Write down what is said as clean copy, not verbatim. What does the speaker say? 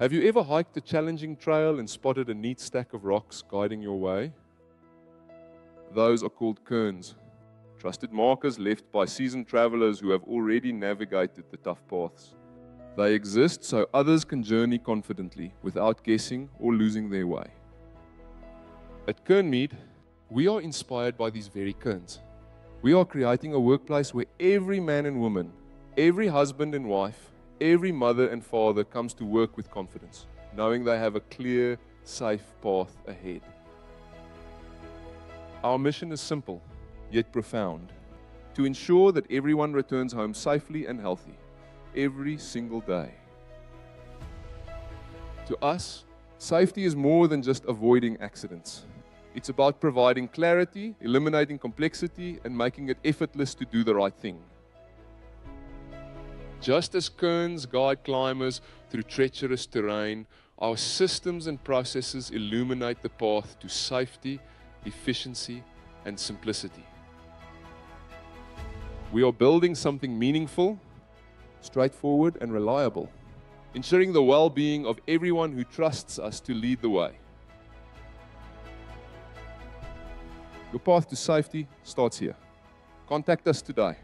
Have you ever hiked a challenging trail and spotted a neat stack of rocks guiding your way? Those are called cairns, trusted markers left by seasoned travelers who have already navigated the tough paths. They exist so others can journey confidently without guessing or losing their way. At Cairnmead, we are inspired by these very cairns. We are creating a workplace where every man and woman, every husband and wife, every mother and father comes to work with confidence, knowing they have a clear, safe path ahead. Our mission is simple, yet profound, to ensure that everyone returns home safely and healthy, every single day. To us, safety is more than just avoiding accidents. It's about providing clarity, eliminating complexity, and making it effortless to do the right thing. Just as cairns guide climbers through treacherous terrain, our systems and processes illuminate the path to safety, efficiency, and simplicity. We are building something meaningful, straightforward, and reliable, ensuring the well-being of everyone who trusts us to lead the way. Your path to safety starts here. Contact us today.